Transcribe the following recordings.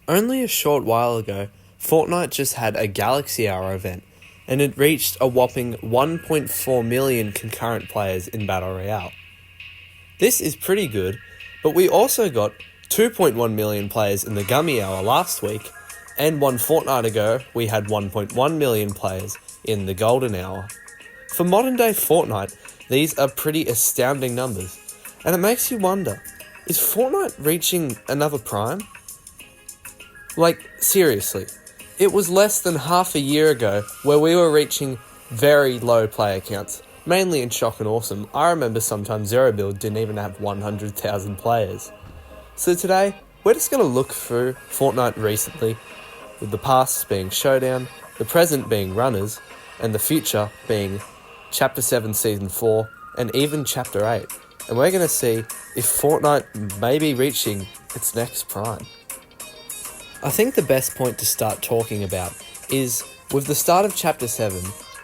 Only a short while ago, Fortnite just had a Galaxy Hour event, and it reached a whopping 1.4 million concurrent players in Battle Royale. This is pretty good, but we also got 2.1 million players in the Gummy Hour last week, and one fortnight ago we had 1.1 million players in the Golden Hour. For modern day Fortnite, these are pretty astounding numbers, and it makes you wonder, is Fortnite reaching another prime? Like, seriously, it was less than half a year ago where we were reaching very low player counts, mainly in Shock and Awesome. I remember sometimes Zero Build didn't even have 100,000 players. So today, we're just going to look through Fortnite recently, with the past being Showdown, the present being Runners, and the future being Chapter 7 Season 4, and even Chapter 8. And we're going to see if Fortnite may be reaching its next prime. I think the best point to start talking about is, with the start of Chapter 7,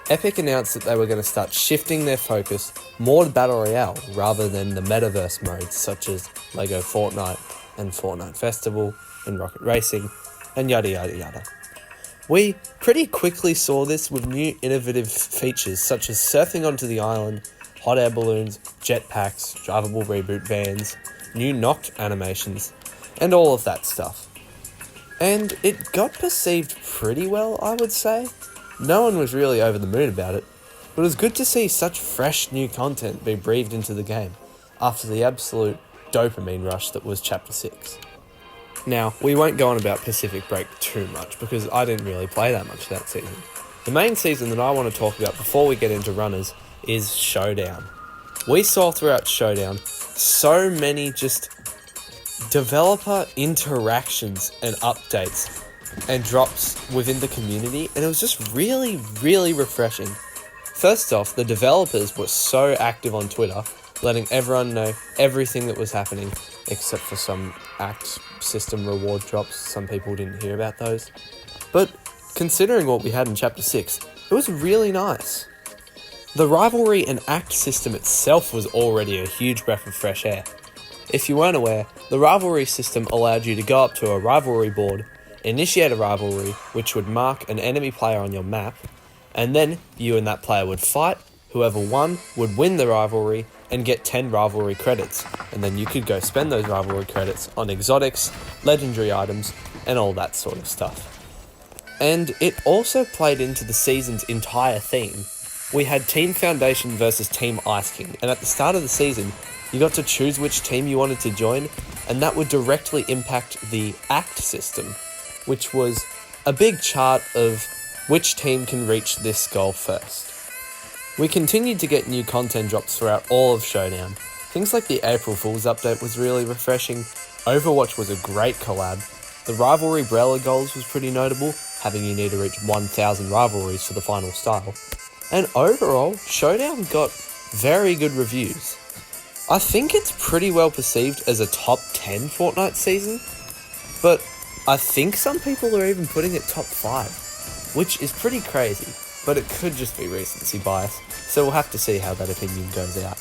Epic announced that they were going to start shifting their focus more to Battle Royale rather than the metaverse modes such as LEGO Fortnite and Fortnite Festival and Rocket Racing and yada yada yada. We pretty quickly saw this with new innovative features such as surfing onto the island, hot air balloons, jetpacks, drivable reboot vans, new knock animations, and all of that stuff. And it got perceived pretty well, I would say. No one was really over the moon about it, but it was good to see such fresh new content be breathed into the game after the absolute dopamine rush that was Chapter 6. Now, we won't go on about Pacific Break too much because I didn't really play that much that season. The main season that I want to talk about before we get into Runners is Showdown. We saw throughout Showdown so many just developer interactions and updates and drops within the community, and it was just really, really refreshing. First off, the developers were so active on Twitter, letting everyone know everything that was happening, except for some act system reward drops. Some people didn't hear about those. But considering what we had in Chapter 6, it was really nice. The rivalry and act system itself was already a huge breath of fresh air. If you weren't aware, the rivalry system allowed you to go up to a rivalry board, initiate a rivalry, which would mark an enemy player on your map, and then you and that player would fight. Whoever won would win the rivalry and get 10 rivalry credits, and then you could go spend those rivalry credits on exotics, legendary items, and all that sort of stuff. And it also played into the season's entire theme. We had Team Foundation versus Team Ice King, and at the start of the season, you got to choose which team you wanted to join, and that would directly impact the act system, which was a big chart of which team can reach this goal first. We continued to get new content drops throughout all of Showdown. Things like the April Fool's update was really refreshing, Overwatch was a great collab, the Rivalry Brawler goals was pretty notable, having you need to reach 1,000 rivalries for the final style, and overall, Showdown got very good reviews. I think it's pretty well perceived as a top 10 Fortnite season, but I think some people are even putting it top 5, which is pretty crazy, but it could just be recency bias, so we'll have to see how that opinion goes out.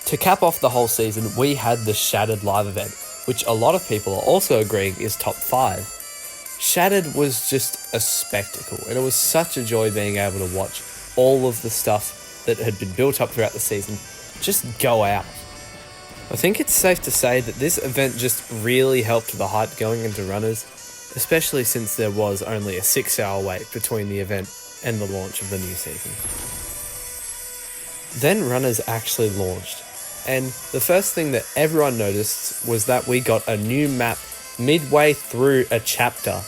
To cap off the whole season, we had the Shattered live event, which a lot of people are also agreeing is top 5. Shattered was just a spectacle, and it was such a joy being able to watch all of the stuff that had been built up throughout the season just go out. I think it's safe to say that this event just really helped the hype going into Runners, especially since there was only a 6-hour wait between the event and the launch of the new season. Then Runners actually launched, and the first thing that everyone noticed was that we got a new map midway through a chapter.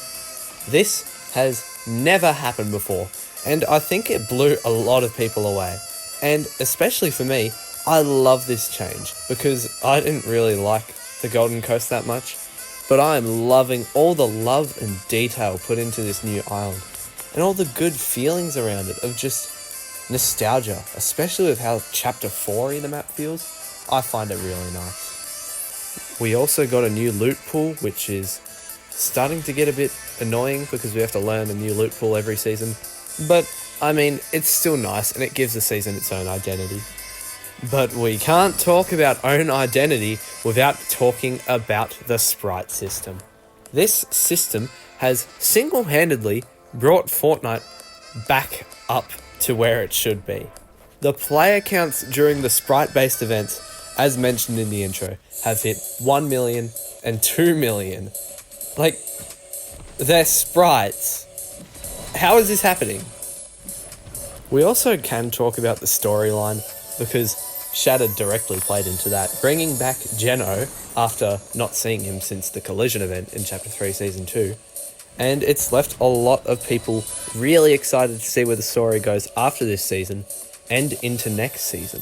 This has never happened before, and I think it blew a lot of people away. And especially for me, I love this change because I didn't really like the Golden Coast that much, but I am loving all the love and detail put into this new island and all the good feelings around it of just nostalgia, especially with how Chapter 4-y the map feels. I find it really nice. We also got a new loot pool, which is starting to get a bit annoying because we have to learn a new loot pool every season, but I mean, it's still nice and it gives the season its own identity. But we can't talk about own identity without talking about the sprite system. This system has single-handedly brought Fortnite back up to where it should be. The player counts during the sprite-based events, as mentioned in the intro, have hit 1 million and 2 million. Like, they're sprites. How is this happening? We also can talk about the storyline, because Shattered directly played into that, bringing back Geno after not seeing him since the Collision event in Chapter 3 Season 2. And it's left a lot of people really excited to see where the story goes after this season and into next season.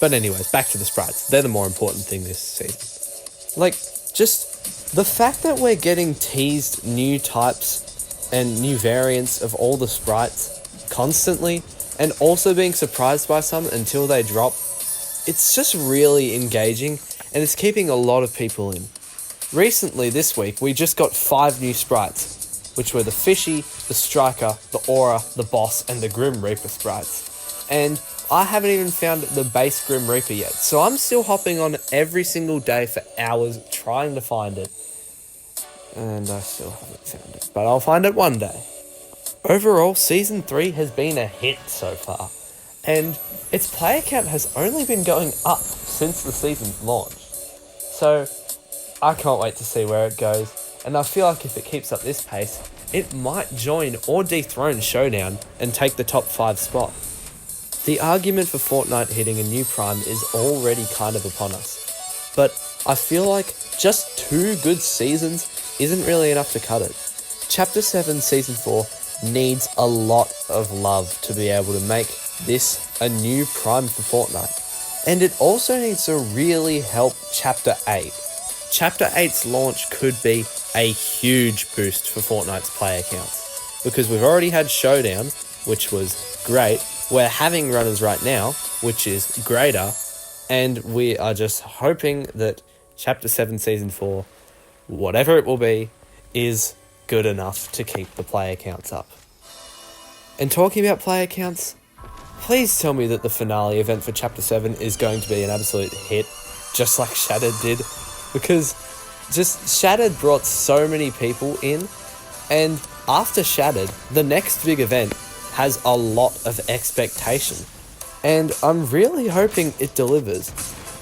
But anyways, back to the sprites. They're the more important thing this season. Like, just the fact that we're getting teased new types and new variants of all the sprites constantly, and also being surprised by some until they drop, it's just really engaging, and it's keeping a lot of people in. Recently, this week, we just got 5 new sprites, which were the Fishy, the Striker, the Aura, the Boss, and the Grim Reaper sprites. And I haven't even found the base Grim Reaper yet, so I'm still hopping on every single day for hours trying to find it. And I still haven't found it, but I'll find it one day. Overall, Season 3 has been a hit so far, and its player count has only been going up since the season's launch. So, I can't wait to see where it goes, and I feel like if it keeps up this pace, it might join or dethrone Showdown and take the top 5 spot. The argument for Fortnite hitting a new prime is already kind of upon us, but I feel like just 2 good seasons isn't really enough to cut it. Chapter 7 Season 4 needs a lot of love to be able to make this a new prime for Fortnite. And it also needs to really help Chapter 8. Chapter 8's launch could be a huge boost for Fortnite's player counts, because we've already had Showdown, which was great, we're having runners right now, which is greater, and we are just hoping that Chapter 7 Season 4, whatever it will be, is good enough to keep the player counts up. And talking about player counts, please tell me that the finale event for Chapter 7 is going to be an absolute hit, just like Shattered did, because just Shattered brought so many people in, and after Shattered, the next big event has a lot of expectation, and I'm really hoping it delivers.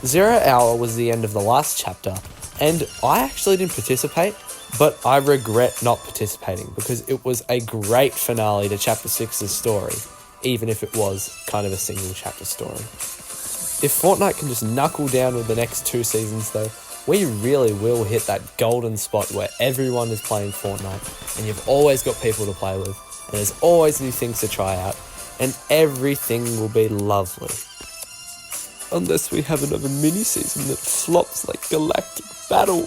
0 Hour was the end of the last chapter, and I actually didn't participate, but I regret not participating because it was a great finale to Chapter 6's story, even if it was kind of a single chapter story. If Fortnite can just knuckle down with the next 2 seasons though, we really will hit that golden spot where everyone is playing Fortnite, and you've always got people to play with, and there's always new things to try out, and everything will be lovely. Unless we have another mini-season that flops like Galactic Battle.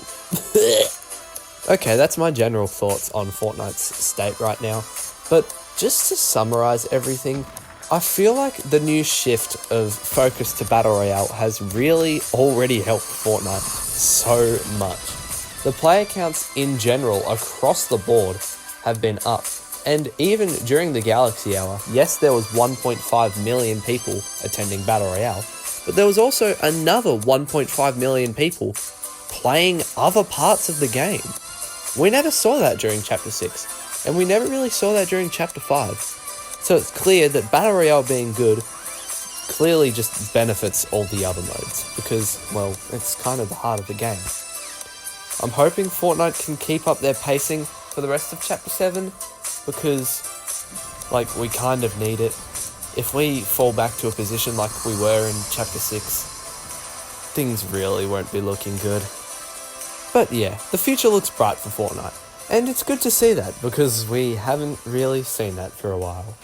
Okay, that's my general thoughts on Fortnite's state right now, but just to summarise everything, I feel like the new shift of focus to Battle Royale has really already helped Fortnite so much. The player counts in general across the board have been up, and even during the Galaxy Hour, yes, there was 1.5 million people attending Battle Royale, but there was also another 1.5 million people playing other parts of the game. We never saw that during Chapter 6, and we never really saw that during Chapter 5. So it's clear that Battle Royale being good clearly just benefits all the other modes, because, well, it's kind of the heart of the game. I'm hoping Fortnite can keep up their pacing for the rest of Chapter 7, because, like, we kind of need it. If we fall back to a position like we were in Chapter 6, things really won't be looking good. But yeah, the future looks bright for Fortnite, and it's good to see that, because we haven't really seen that for a while.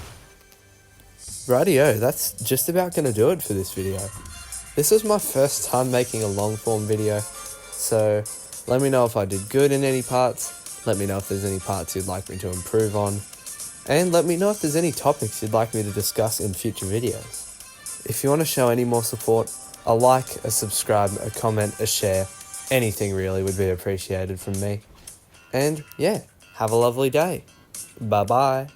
Rightio, that's just about going to do it for this video. This was my first time making a long form video, so let me know if I did good in any parts, let me know if there's any parts you'd like me to improve on, and let me know if there's any topics you'd like me to discuss in future videos. If you want to show any more support, a like, a subscribe, a comment, a share, anything really would be appreciated from me. And yeah, have a lovely day. Bye bye.